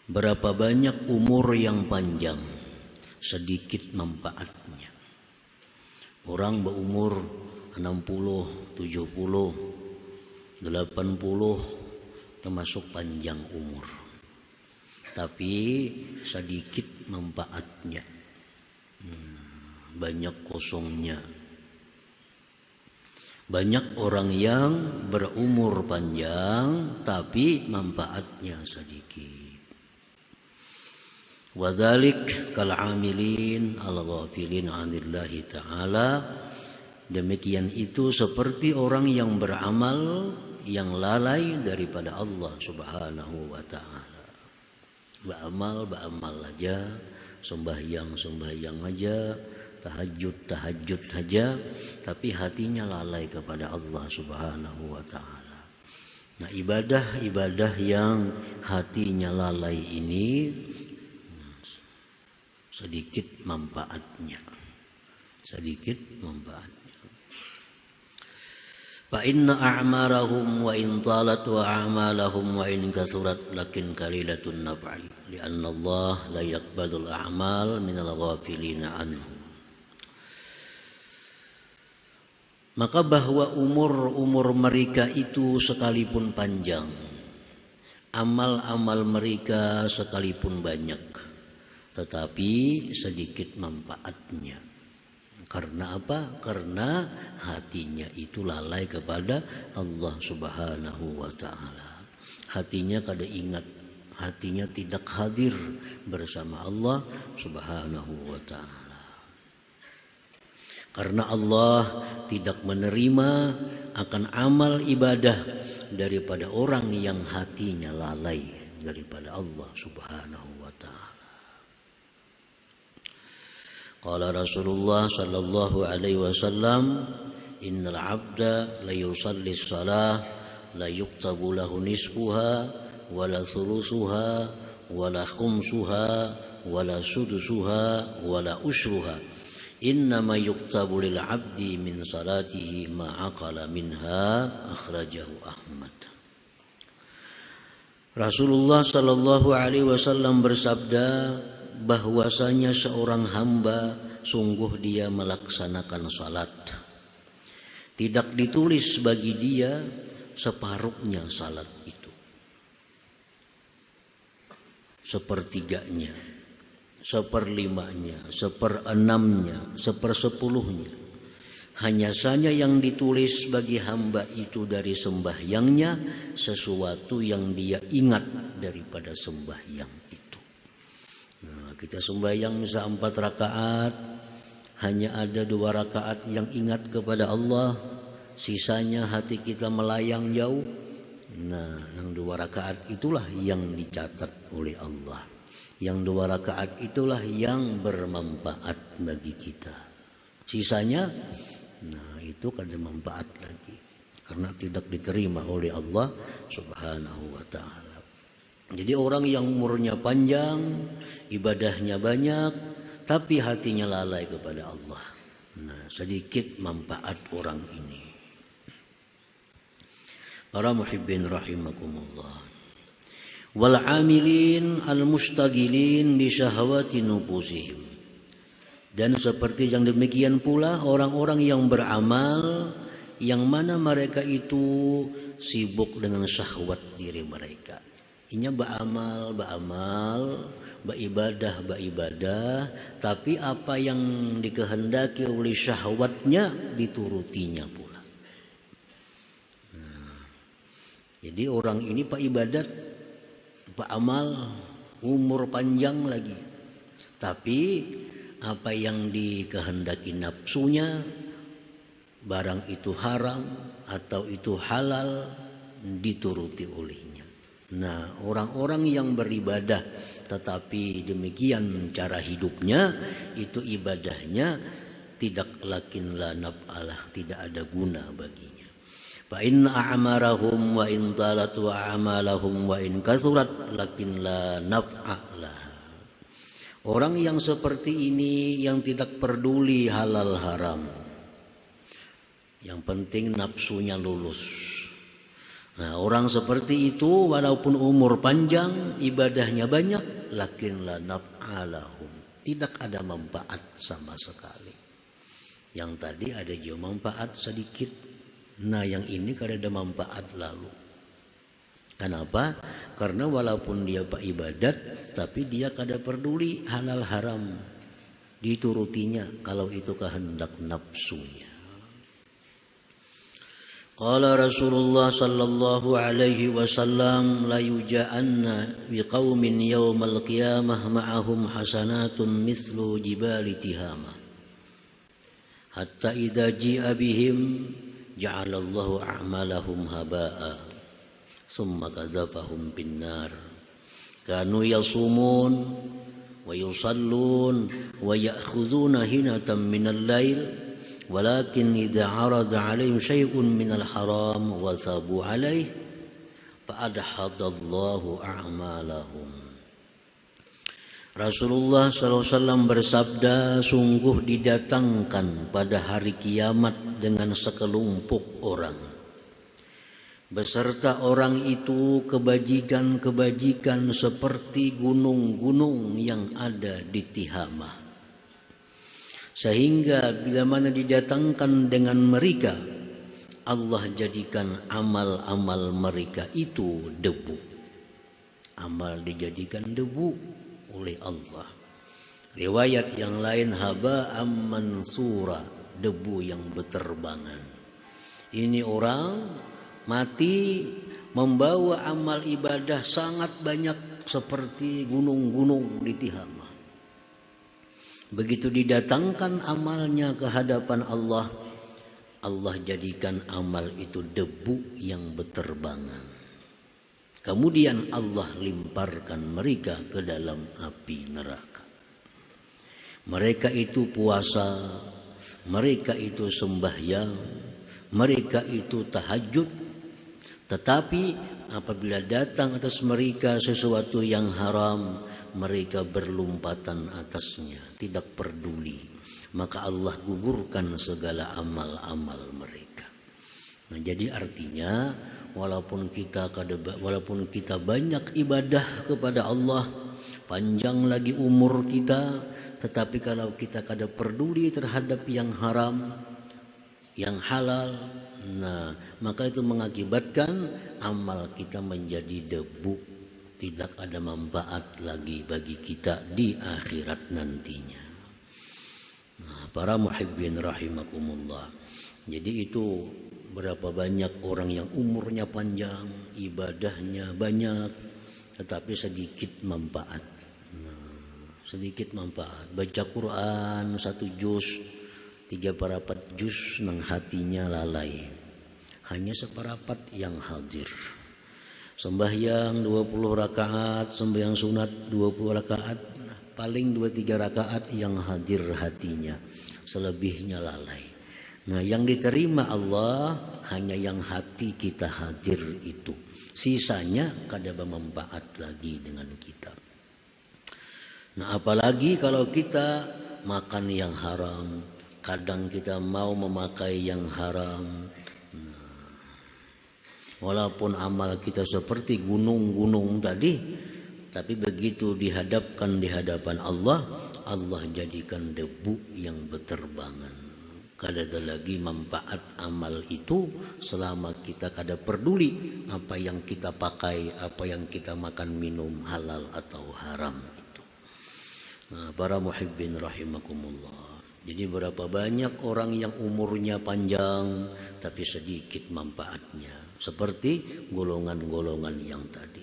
Berapa banyak umur yang panjang, sedikit manfaatnya. Orang berumur 60, 70, 80 termasuk panjang umur. Tapi sedikit manfaatnya. Banyak kosongnya. Banyak orang yang berumur panjang tapi manfaatnya sedikit. Wadzalik kal amilin al-ghafilin 'anillahi ta'ala. Demikian itu seperti orang yang beramal yang lalai daripada Allah Subhanahu wa ta'ala. Beramal aja, sembahyang aja, tahajud aja, tapi hatinya lalai kepada Allah Subhanahu wa ta'ala. Nah, ibadah yang hatinya lalai ini sedikit manfaatnya. Fa inna a'marahum wa in talat wa a'malahum wa in kasurat lakin qalilatun naf'i li'anna Allah la yaqbalul a'mal minal ghafilina anhu. Maka bahwa umur mereka itu sekalipun panjang, amal-amal mereka sekalipun banyak, tetapi sedikit manfaatnya. Karena apa? Karena hatinya itu lalai kepada Allah Subhanahu wa ta'ala. Hatinya kada ingat, hatinya tidak hadir bersama Allah Subhanahu wa ta'ala. Karena Allah tidak menerima akan amal ibadah daripada orang yang hatinya lalai daripada Allah Subhanahu wa ta'ala. Qala Rasulullah sallallahu alaihi wasallam, innal 'abda la yusalli shalah la yuktabu lahu nisfuha wala thuluthuha wala khumsuha wala sudusuha wala ushruha. Innama yuktabu lil 'abdi min salatihi ma aqala minha, akhrajahu Ahmad. Rasulullah sallallahu alaihi wasallam bersabda bahwasanya seorang hamba sungguh dia melaksanakan salat, tidak ditulis bagi dia separuhnya salat itu, sepertiganya, seperlimanya, seperenamnya, sepersepuluhnya. Hanya saja yang ditulis bagi hamba itu dari sembahyangnya sesuatu yang dia ingat daripada sembahyang itu. Nah, kita sembahyang misal 4 rakaat, hanya ada 2 rakaat yang ingat kepada Allah, sisanya hati kita melayang jauh. Nah, yang 2 rakaat itulah yang dicatat oleh Allah. Yang 2 rakaat itulah yang bermanfaat bagi kita. Sisanya, nah itu kada manfaat lagi, karena tidak diterima oleh Allah Subhanahu wa ta'ala. Jadi orang yang umurnya panjang, ibadahnya banyak, tapi hatinya lalai kepada Allah. Nah, sedikit manfaat orang ini. Para muhibbin rahimakumullah. Wal amilin al mustagilin bi syahawati nufusihim. Dan seperti yang demikian pula orang-orang yang beramal, yang mana mereka itu sibuk dengan syahwat diri mereka. Inya beramal, beribadah, tapi apa yang dikehendaki oleh syahwatnya diturutinya pula. Nah, jadi orang ini pak ibadat, pak amal, umur panjang lagi, tapi apa yang dikehendaki nafsunya, barang itu haram atau itu halal, dituruti olehnya. Nah, orang-orang yang beribadah tetapi demikian cara hidupnya, itu ibadahnya tidak lakin la naf'alah, tidak ada guna baginya. Fa inna a'marahum wa in talat wa a'malahum wa in kasurat lakin la naf'alah. Orang yang seperti ini yang tidak peduli halal haram, yang penting nafsunya lulus. Nah, orang seperti itu walaupun umur panjang, ibadahnya banyak, lakin la naf'alahum, tidak ada manfaat sama sekali. Yang tadi ada juga manfaat sedikit. Nah, yang ini kada ada manfaat lalu. Kenapa? Karena walaupun dia ibadat, tapi dia kada peduli halal haram, diturutinya kalau itu kehendak nafsunya. Qala Rasulullah sallallahu alaihi wasallam la yuja'anna biqaumin yaumal qiyamah ma'ahum hasanatun mithlu jibali tihama hatta idza ji'a bihim ja'alallahu a'malahum haba'a thumma kadzafahum binnar kanu yasumun wa yusallun wa ya'khudhuna hinatan minal lail walakin idza 'arada 'alaihim syai'un minal haram wa thabu 'alaihi fa adhadallahu a'malahum. Rasulullah SAW bersabda, sungguh didatangkan pada hari kiamat dengan sekelompok orang, beserta orang itu kebajikan-kebajikan seperti gunung-gunung yang ada di Tihamah. Sehingga bila mana didatangkan dengan mereka, Allah jadikan amal-amal mereka itu debu. Amal dijadikan debu oleh Allah. Riwayat yang lain haba'am mansura, debu yang berterbangan. Ini orang mati membawa amal ibadah sangat banyak seperti gunung-gunung di Tihamah. Begitu didatangkan amalnya ke hadapan Allah, Allah jadikan amal itu debu yang berterbangan. Kemudian Allah limparkan mereka ke dalam api neraka. Mereka itu puasa, mereka itu sembahyang, mereka itu tahajud, tetapi apabila datang atas mereka sesuatu yang haram, mereka berlompatan atasnya, tidak peduli. Maka Allah gugurkan segala amal-amal mereka. Nah, jadi artinya walaupun kita banyak ibadah kepada Allah, panjang lagi umur kita, tetapi kalau kita kada peduli terhadap yang haram, yang halal, nah maka itu mengakibatkan amal kita menjadi debu. Tidak ada manfaat lagi bagi kita di akhirat nantinya. Nah, para muhibbin rahimakumullah. Jadi itu berapa banyak orang yang umurnya panjang, ibadahnya banyak, tetapi sedikit manfaat. Nah, sedikit manfaat. Baca Quran 1 juz, 3/4 juz nang hatinya lalai. Hanya 1/4 yang hadir. Sembahyang 20 rakaat, sembahyang sunat 20 rakaat, paling 2-3 rakaat yang hadir hatinya, selebihnya lalai. Nah, yang diterima Allah hanya yang hati kita hadir itu. Sisanya kada bermanfaat lagi dengan kita. Nah, apalagi kalau kita makan yang haram, kadang kita mau memakai yang haram. Walaupun amal kita seperti gunung-gunung tadi, tapi begitu dihadapkan di hadapan Allah, Allah jadikan debu yang berterbangan. Kada ada lagi manfaat amal itu selama kita kada peduli apa yang kita pakai, apa yang kita makan minum, halal atau haram itu. Nah, para muhibbin rahimakumullah. Jadi berapa banyak orang yang umurnya panjang tapi sedikit manfaatnya. Seperti golongan-golongan yang tadi.